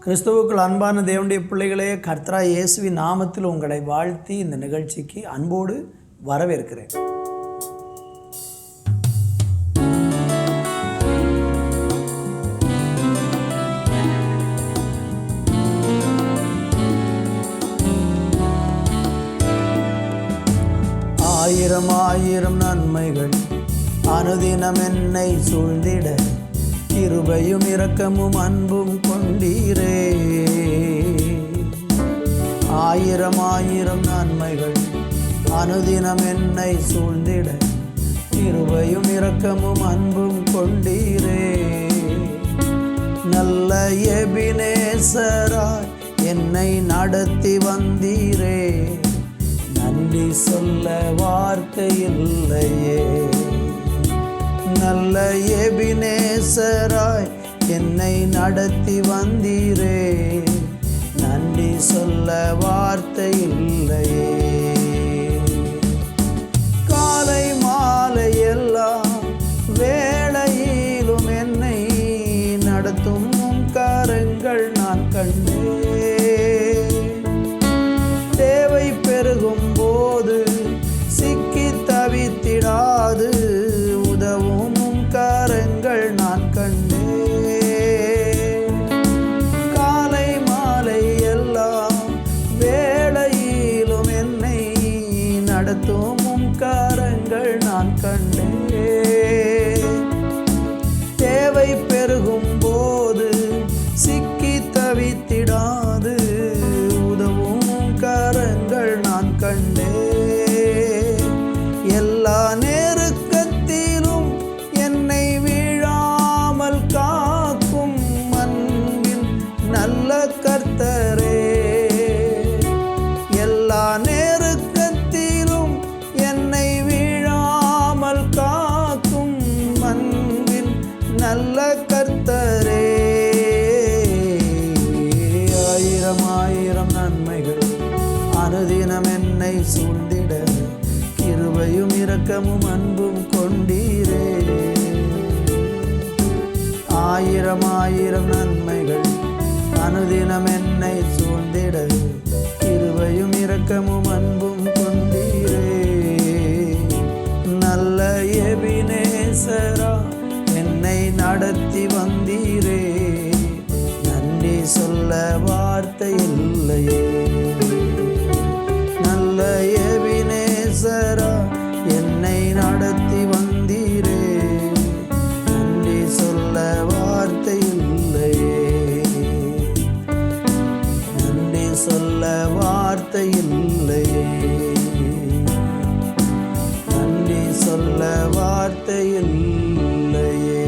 கிறிஸ்துவுக்குள் அன்பான தேவனுடைய பிள்ளைகளே, கர்த்தராகிய இயேசுவின் நாமத்தில் உங்களை வாழ்த்தி இந்த நிகழ்ச்சிக்கு அன்போடு வரவேற்கிறேன். ஆயிரம் ஆயிரம் நன்மைகள் அனுதினம் என்னை சூழ்ந்திட, கிருபையும் இரக்கமும் அன்பும் கொண்டீரே. ஆயிரம் ஆயிரம் நன்மைகள் அனுதினம் என்னை சூழ்ந்திட, கிருபையும் இரக்கமும் அன்பும் கொண்டீரே. நல்ல எபினேசராய் என்னை நடத்தி வந்தீரே, நன்றி சொல்ல வார்த்தை இல்லையே. நல்ல எபினேசராய் என்னை நடத்தி வந்தீரே, நன்றி சொல்ல வார்த்தை இல்லையே. காலை மாலை எல்லாம் வேளையிலும் என்னை நடத்தும் கரங்கள் நான் கண்டேன். தேவை பெருகும் போது சிக்கி தவித்திடாது உதவும் கரங்கள் நான் கண்டேன். காலை மாலை எல்லாம் வேளையிலும் என்னை நடத்தும் கரங்கள் நான் கண்டேன். தேவை பெருகும் போது சிக்கி தவித்திடாது உதவும் கரங்கள் நான் கண்டேன். எல்லா நெருக்கத்திலும் என்னை வீழாமல் காக்கும் அன்பின் நல்ல கர்த்தரே. எல்லா நெருக்கத்திலும் என்னை வீழாமல் காக்கும் அன்பின் நல்ல கர்த்தரே. ஆயிரம் ஆயிரம் நன்மைகள் அனுதினம் என்னை சூழ்ந்திட, கிருபையும் இரக்கமும் அன்பும் கொண்டீரே. ஆயிரம் ஆயிரம் நன்மைகள் அனுதினம் என்னை சூழ்ந்திட, கிருபையும் இரக்கமும் அன்பும் கொண்டீரே. நல்ல எபினேசரா என்னை நடத்தி வந்தீரே, நன்றி சொல்ல வார்த்தை இல்லையே. நல்ல எபினேசரா என்னை நடத்தி வந்தீரே, நன்றி சொல்ல வார்த்தை இல்லையே. நன்றி சொல்ல வார்த்தை இல்லையே. நன்றி சொல்ல வார்த்தை இல்லையே.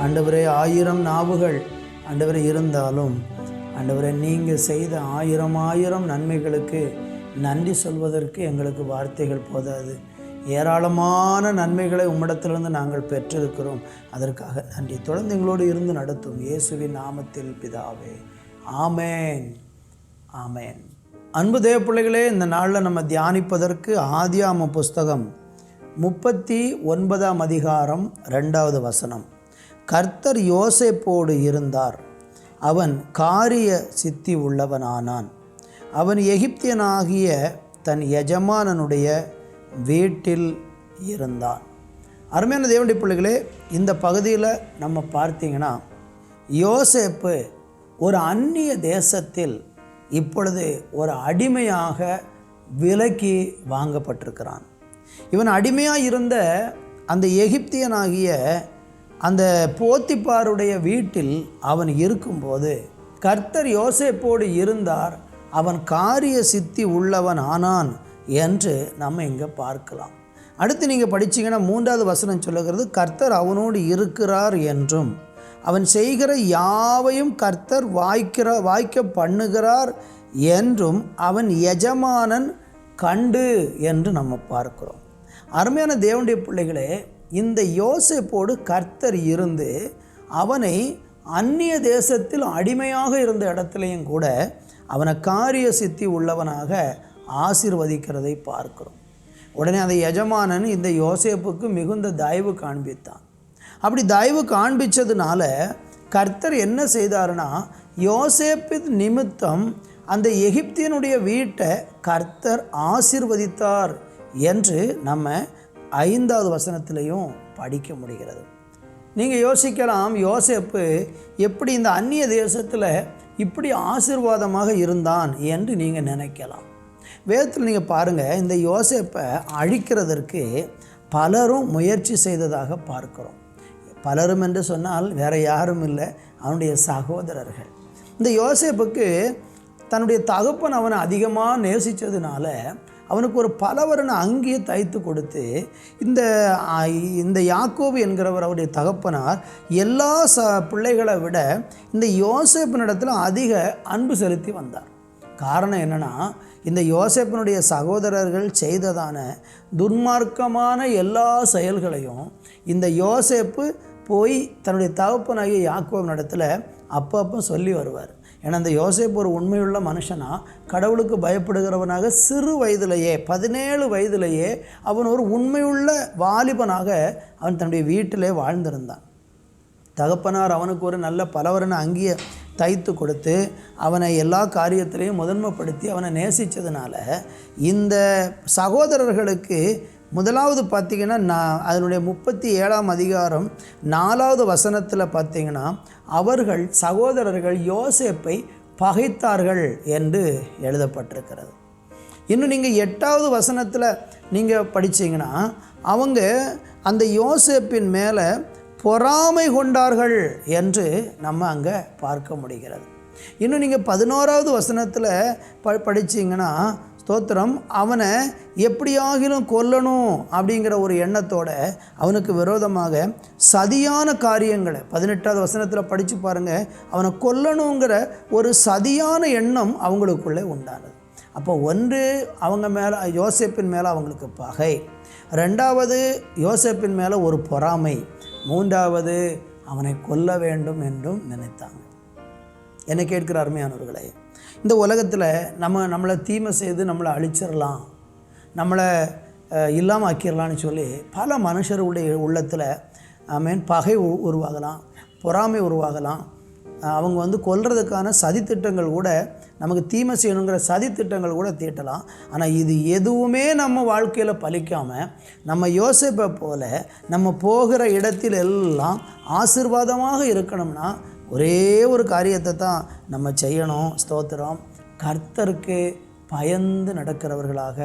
ஆண்டவரே, ஆயிரம் நாவுகள் ஆண்டவரே இருந்தாலும் ஆண்டவரே, நீங்கள் செய்த ஆயிரம் ஆயிரம் நன்மைகளுக்கு நன்றி சொல்வதற்கு எங்களுக்கு வார்த்தைகள் போதாது. ஏராளமான நன்மைகளை உம்மிடத்திலிருந்து நாங்கள் பெற்றிருக்கிறோம். அதற்காக நன்றி. தொடர்ந்து எங்களோடு இருந்து நடத்தும் இயேசுவின் நாமத்தில் பிதாவே, ஆமேன், ஆமேன். அன்பு தேவ பிள்ளைகளே, இந்த நாளில் நம்ம தியானிப்பதற்கு ஆதியாகம புஸ்தகம் 39ஆம் அதிகாரம் 2வது வசனம். கர்த்தர் யோசேப்போடு இருந்தார், அவன் காரிய சித்தி உள்ளவனானான். அவன் எகிப்தியனாகிய தன் எஜமானனுடைய வீட்டில் இருந்தான். அருமையான தேவனுடைய பிள்ளைகளே, இந்த பகுதியில் நம்ம பார்த்தீங்கன்னா யோசேப்பு ஒரு அந்நிய தேசத்தில் இப்பொழுது ஒரு அடிமையாக விலைக்கு வாங்கப்பட்டிருக்கிறான். இவன் அடிமையாக இருந்த அந்த எகிப்தியனாகிய அந்த போத்திபாருடைய வீட்டில் அவன் இருக்கும்போது கர்த்தர் யோசேப்போடு இருந்தார், அவன் காரிய சித்தி உள்ளவன் ஆனான் என்று நம்ம இங்கே பார்க்கலாம். அடுத்து நீங்கள் படிச்சிங்கன்னா 3வது வசனம் சொல்லுகிறது, கர்த்தர் அவனோடு இருக்கிறார் என்றும் அவன் செய்கிற யாவையும் கர்த்தர் வாய்க்க பண்ணுகிறார் என்றும் அவன் எஜமானன் கண்டு என்று நம்ம பார்க்கிறோம். அருமையான தேவனுடைய பிள்ளைகளே, இந்த யோசேப்போடு கர்த்தர் இருந்து அவனை அந்நிய தேசத்தில் அடிமையாக இருந்த இடத்துலையும் கூட அவனை காரிய சித்தி உள்ளவனாக ஆசீர்வதிக்கிறதை பார்க்கிறோம். உடனே அந்த எஜமானன் இந்த யோசேப்புக்கு மிகுந்த தயவு காண்பித்தான். அப்படி தயவு காண்பித்ததுனால கர்த்தர் என்ன செய்தாருன்னா, யோசேப்பு நிமித்தம் அந்த எகிப்தியனுடைய வீட்டை கர்த்தர் ஆசீர்வதித்தார் என்று நம்ம 5வது வசனத்திலையும் படிக்க முடிகிறது. நீங்கள் யோசிக்கலாம், யோசேப்பு எப்படி இந்த அந்நிய தேசத்தில் இப்படி ஆசீர்வாதமாக இருந்தான் என்று நீங்கள் நினைக்கலாம். வேதத்தில் நீங்கள் பாருங்கள், இந்த யோசேப்பை அழிக்கிறதற்கு பலரும் முயற்சி செய்ததாக பார்க்கிறோம். பலரும் என்று சொன்னால் வேறு யாரும் இல்லை, அவனுடைய சகோதரர்கள். இந்த யோசேப்புக்கு தன்னுடைய தகப்பன் அவனை அதிகமாக நேசித்ததுனால அவனுக்கு ஒரு பலவர்ண அங்கியை தைத்து கொடுத்து, இந்த யாக்கோபு என்கிறவர் அவருடைய தகப்பனார் எல்லா பிள்ளைகளை விட இந்த யோசேப்பினிடத்தில் அதிக அன்பு செலுத்தி வந்தார். காரணம் என்னென்னா, இந்த யோசேப்பினுடைய சகோதரர்கள் செய்ததான துன்மார்க்கமான எல்லா செயல்களையும் இந்த யோசேப்பு போய் தன்னுடைய தகப்பனாகிய யாக்கோபினிடத்தில் அப்பப்போ சொல்லி வருவார். ஏன்னா அந்த யோசேப்பு ஒரு உண்மையுள்ள மனுஷனாக, கடவுளுக்கு பயப்படுகிறவனாக, சிறு வயதிலேயே 17 வயதிலேயே அவன் ஒரு உண்மையுள்ள வாலிபனாக அவன் தன்னுடைய வீட்டிலே வாழ்ந்திருந்தான். தகப்பனார் அவனுக்கு ஒரு நல்ல பலவர்ண அங்கியை தைத்து கொடுத்து அவனை எல்லா காரியத்திலையும் முதன்மைப்படுத்தி அவனை நேசித்ததுனால இந்த சகோதரர்களுக்கு முதலாவது பார்த்திங்கன்னா, அதனுடைய 37ஆம் அதிகாரம் 4வது வசனத்தில் பார்த்திங்கன்னா, அவர்கள் சகோதரர்கள் யோசேப்பை பகைத்தார்கள் என்று எழுதப்பட்டிருக்கிறது. இன்னும் நீங்கள் 8வது வசனத்தில் நீங்கள் படித்தீங்கன்னா, அவங்க அந்த யோசேப்பின் மேலே பொறாமை கொண்டார்கள் என்று நம்ம அங்கே பார்க்க முடிகிறது. இன்னும் நீங்கள் 11வது வசனத்தில் படித்தீங்கன்னா, ஸ்தோத்திரம், அவனை எப்படியாகிலும் கொல்லணும் அப்படிங்கிற ஒரு எண்ணத்தோட அவனுக்கு விரோதமாக சதியான காரியங்களை 18வது வசனத்தில் படித்து பாருங்கள். அவனை கொல்லணுங்கிற ஒரு சதியான எண்ணம் அவங்களுக்குள்ளே உண்டானது. அப்போ ஒன்று, அவங்க மேலே யோசேப்பின் மேலே அவங்களுக்கு பகை, 2வது யோசேப்பின் மேலே ஒரு பொறாமை, 3வது அவனை கொல்ல வேண்டும் என்றும் நினைத்தாங்க. என்னை கேட்கிற அருமையானவர்களே, இந்த உலகத்தில் நம்மளை தீமை செய்து நம்மளை அழிச்சிடலாம், நம்மளை இல்லாமல் ஆக்கிடலான்னு சொல்லி பல மனுஷருடைய உள்ளத்தில் பகை உருவாகலாம், பொறாமை உருவாகலாம். அவங்க கொல்றதுக்கான சதித்திட்டங்கள் கூட, நமக்கு தீமை செய்யணுங்கிற சதித்திட்டங்கள் கூட தீட்டலாம். ஆனால் இது எதுவுமே நம்ம வாழ்க்கையில் பலிக்காமல் நம்ம யோசேப்பை போல நம்ம போகிற இடத்தில் எல்லாம் ஆசீர்வாதமாக இருக்கணும்னா ஒரே ஒரு காரியத்தை தான் நம்ம செய்யணும். ஸ்தோத்திரம், கர்த்தருக்கு பயந்து நடக்கிறவர்களாக,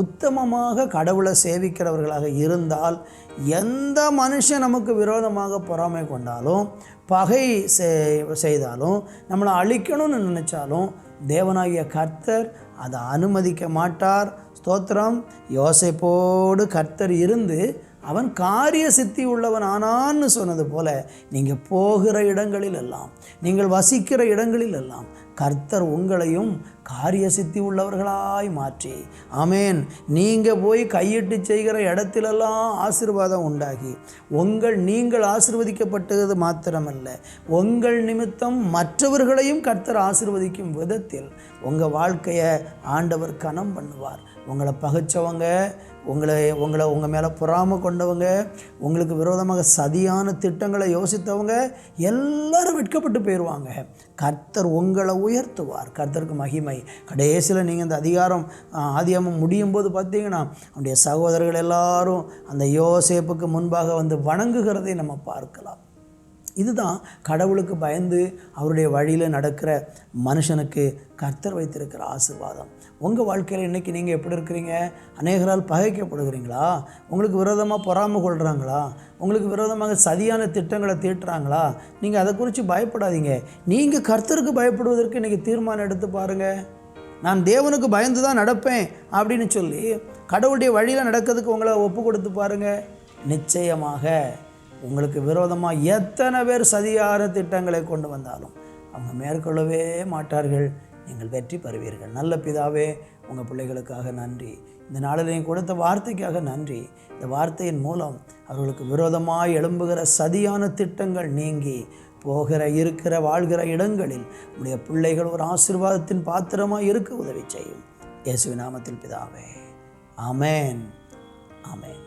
உத்தமமாக கடவுளை சேவிக்கிறவர்களாக இருந்தால் எந்த மனுஷன் நமக்கு விரோதமாக பொறாமை கொண்டாலும், பகை செய்தாலும், நம்மளை அழிக்கணும்னு நினச்சாலும் தேவனாகிய கர்த்தர் அதை அனுமதிக்க மாட்டார். ஸ்தோத்திரம், யோசேப்போடு கர்த்தர் இருந்து அவன் காரிய சித்தி உள்ளவன் ஆனான்னு சொன்னது போல, நீங்கள் போகிற இடங்களில் எல்லாம், நீங்கள் வசிக்கிற இடங்களில் எல்லாம் கர்த்தர் உங்களையும் காரிய சித்தி உள்ளவர்களாய் மாற்றி, ஆமேன், நீங்கள் போய் கையிட்டு செய்கிற இடத்திலெல்லாம் ஆசீர்வாதம் உண்டாகி நீங்கள் ஆசீர்வதிக்கப்பட்டது மாத்திரமல்ல, உங்கள் நிமித்தம் மற்றவர்களையும் கர்த்தர் ஆசீர்வதிக்கும் விதத்தில் உங்கள் வாழ்க்கையை ஆண்டவர் கனம் பண்ணுவார். உங்களை பகைச்சவங்க, உங்கள் மேலே பொறாமை கொண்டவங்க, உங்களுக்கு விரோதமாக சதியான திட்டங்களை யோசித்தவங்க எல்லாரும் வெட்கப்பட்டு போயிடுவாங்க. கர்த்தர் உங்களை உயர்த்துவார். கர்த்தருக்கு மகிமை. கடைசியில் நீங்கள் இந்த ஆதியாகமம் முடியும் போது பார்த்தீங்கன்னா, அவனுடைய சகோதரர்கள் எல்லாரும் அந்த யோசேப்புக்கு முன்பாக வந்து வணங்குகிறதை நம்ம பார்க்கலாம். இதுதான் கடவுளுக்கு பயந்து அவருடைய வழியில் நடக்கிற மனுஷனுக்கு கர்த்தர் வைத்திருக்கிற ஆசீர்வாதம். உங்கள் வாழ்க்கையில் இன்றைக்கி நீங்கள் எப்படி இருக்கிறீங்க? அநேகரால் பகைக்கப்படுகிறீங்களா? உங்களுக்கு விரோதமாக பொறாமை கொள்கிறாங்களா? உங்களுக்கு விரோதமாக சதியான திட்டங்களை தீட்டுறாங்களா? நீங்கள் அதை குறித்து பயப்படாதீங்க. நீங்கள் கர்த்தருக்கு பயப்படுவதற்கு இன்றைக்கி தீர்மானம் எடுத்து பாருங்கள். நான் தேவனுக்கு பயந்து தான் நடப்பேன் அப்படின்னு சொல்லி கடவுளுடைய வழியில் நடக்கிறதுக்கு உங்களை ஒப்பு கொடுத்து பாருங்கள். நிச்சயமாக உங்களுக்கு விரோதமாக எத்தனை பேர் சதியான திட்டங்களை கொண்டு வந்தாலும் அவங்க மேற்கொள்ளவே மாட்டார்கள். நீங்கள் வெற்றி பெறுவீர்கள். நல்ல பிதாவே, உங்கள் பிள்ளைகளுக்காக நன்றி. இந்த நாளில் நீங்கள் கொடுத்த வார்த்தைக்காக நன்றி. இந்த வார்த்தையின் மூலம் அவர்களுக்கு விரோதமாக எழும்புகிற சதியான திட்டங்கள் நீங்கி இருக்கிற வாழ்கிற இடங்களில் உடைய பிள்ளைகள் ஒரு ஆசீர்வாதத்தின் பாத்திரமாக இருக்க உதவி செய்யும். இயேசுவின் நாமத்தில் பிதாவே, ஆமேன், ஆமேன்.